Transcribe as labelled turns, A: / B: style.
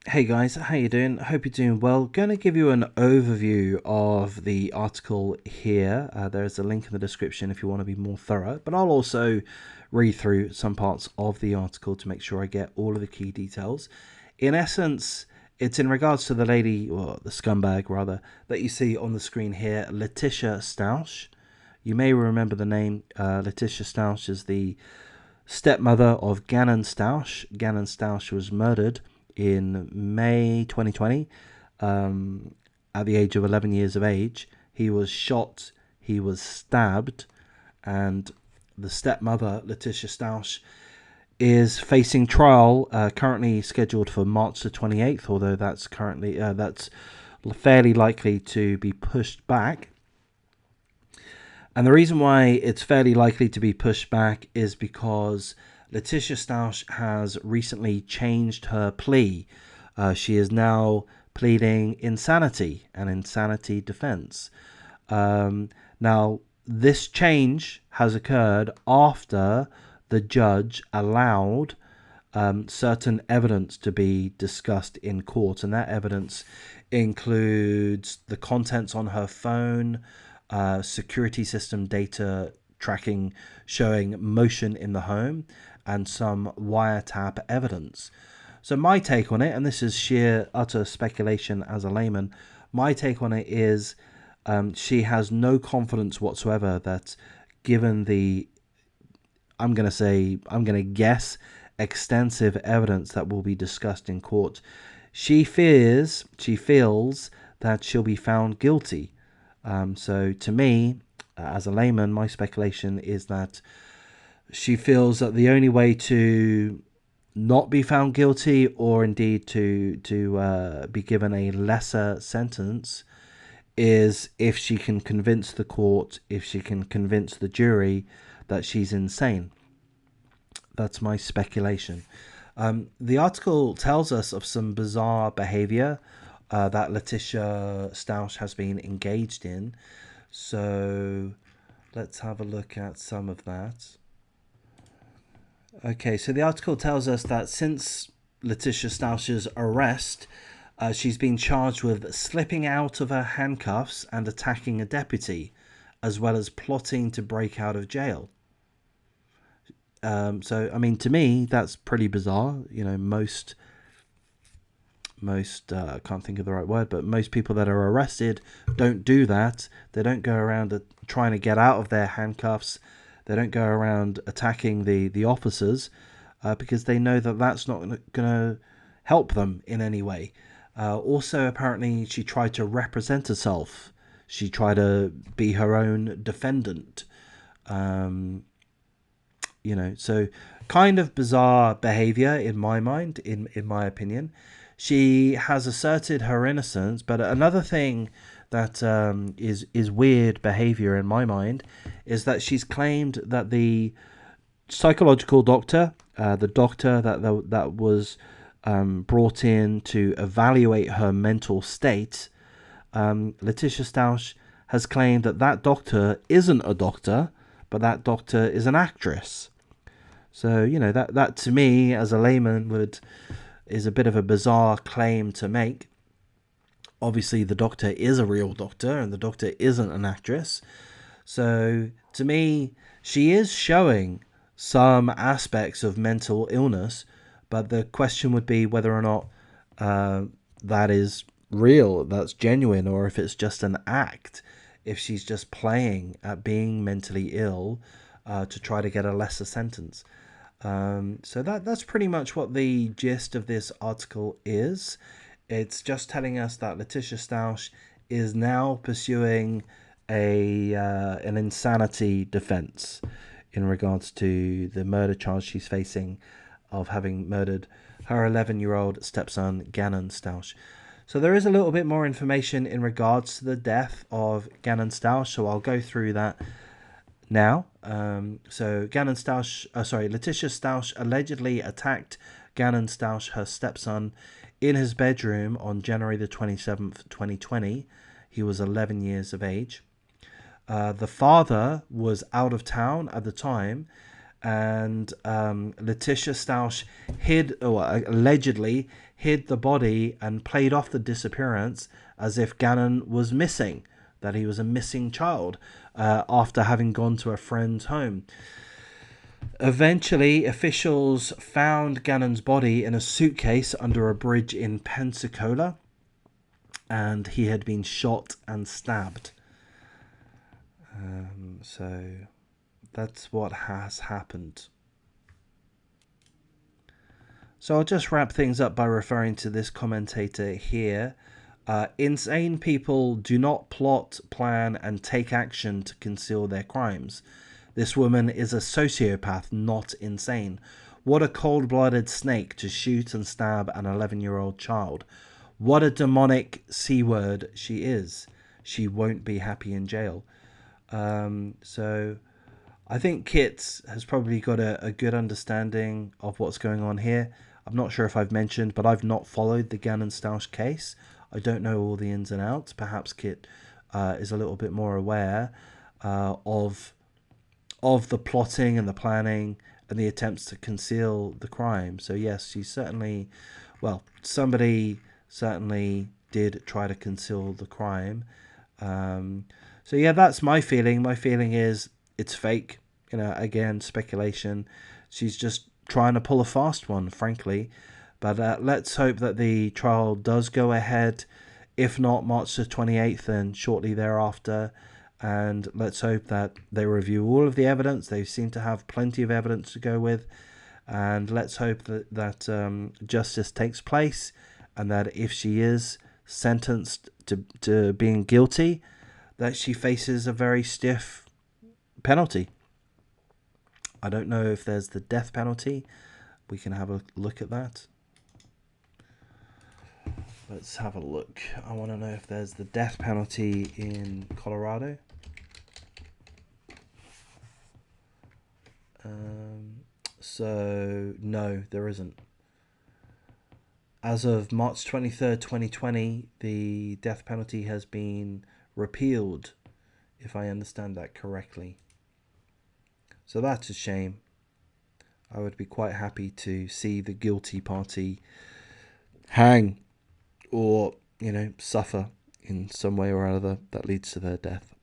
A: Hey guys, how you doing? Hope you're doing well. Going to give you an overview of the article here. There's a link in the description if you want to be more thorough, but I'll also read through some parts of the article to make sure I get all of the key details. In essence, it's in regards to the lady, or the scumbag rather, that you see on the screen here, Letecia Stauch. You may remember the name. Letecia Stauch is the stepmother of Gannon Stauch. Gannon Stauch was murdered in May 2020 at the age of 11 years of age. He was shot, he was stabbed, and the stepmother, Letecia Stauch, is facing trial, currently scheduled for March the 28th, although that's fairly likely to be pushed back. And the reason why it's fairly likely to be pushed back is because Letecia Stauch has recently changed her plea. She is now pleading insanity and insanity defense. Now, this change has occurred after the judge allowed certain evidence to be discussed in court, and that evidence includes the contents on her phone, security system data tracking showing motion in the home, and some wiretap evidence. So my take on it, and this is sheer utter speculation as a layman, my take on it is she has no confidence whatsoever that, given the, I'm going to guess, extensive evidence that will be discussed in court, she feels that she'll be found guilty. So to me, as a layman, my speculation is that she feels that the only way to not be found guilty, or indeed to be given a lesser sentence, is if she can convince the court, if she can convince the jury that she's insane. That's my speculation. The article tells us of some bizarre behavior that Letecia Stauch has been engaged in. So let's have a look at some of that. Okay, so the article tells us that since Letecia Stauch's arrest, she's been charged with slipping out of her handcuffs and attacking a deputy, as well as plotting to break out of jail. So, I mean, to me, that's pretty bizarre. You know, most I can't think of the right word, but most people that are arrested don't do that. They don't go around trying to get out of their handcuffs. They don't go around attacking the officers because they know that that's not going to help them in any way. Also, apparently, she tried to represent herself. She tried to be her own defendant. So kind of bizarre behavior in my mind, in my opinion. She has asserted her innocence, but another thing that is weird behavior in my mind is that she's claimed that the psychological doctor, the doctor that was brought in to evaluate her mental state, Letecia Stauch has claimed that doctor isn't a doctor, but that doctor is an actress. So, that to me, as a layman, is a bit of a bizarre claim to make. Obviously, the doctor is a real doctor, and the doctor isn't an actress. So, to me, she is showing some aspects of mental illness, but the question would be whether or not that is real, that's genuine, or if it's just an act, if she's just playing at being mentally ill to try to get a lesser sentence. So that's pretty much what the gist of this article is. It's just telling us that Letecia Stauch is now pursuing an insanity defense in regards to the murder charge she's facing of having murdered her 11-year-old stepson, Gannon Stauch. So there is a little bit more information in regards to the death of Gannon Stauch, so I'll go through that now. So Letecia Stauch allegedly attacked Gannon Stauch, her stepson, in his bedroom on January the 27th, 2020. He was 11 years of age. The father was out of town at the time, and Letecia Stauch allegedly hid the body and played off the disappearance as if Gannon was missing, that he was a missing child, after having gone to a friend's home. Eventually, officials found Gannon's body in a suitcase under a bridge in Pensacola, and he had been shot and stabbed. So that's what has happened. So I'll just wrap things up by referring to this commentator here. Insane people do not plot, plan, and take action to conceal their crimes. This woman is a sociopath, not insane. What a cold-blooded snake to shoot and stab an 11-year-old child. What a demonic C-word she is. She won't be happy in jail. So I think Kit has probably got a good understanding of what's going on here. I'm not sure if I've mentioned, but I've not followed the Gannon Stauch case. I don't know all the ins and outs. Perhaps Kit is a little bit more aware of the plotting and the planning and the attempts to conceal the crime. So yes, she's certainly, well, somebody certainly did try to conceal the crime. So yeah, that's my feeling. My feeling is it's fake. You know, again, speculation. She's just trying to pull a fast one, frankly. But let's hope that the trial does go ahead. If not March the 28th, then shortly thereafter. And let's hope that they review all of the evidence. They seem to have plenty of evidence to go with. And let's hope that justice takes place, and that if she is sentenced to being guilty, that she faces a very stiff penalty. I don't know if there's the death penalty. We can have a look at that. Let's have a look. I want to know if there's the death penalty in Colorado. So, no, there isn't. As of March 23rd, 2020, the death penalty has been repealed, if I understand that correctly. So that's a shame. I would be quite happy to see the guilty party hang or, suffer in some way or other that leads to their death.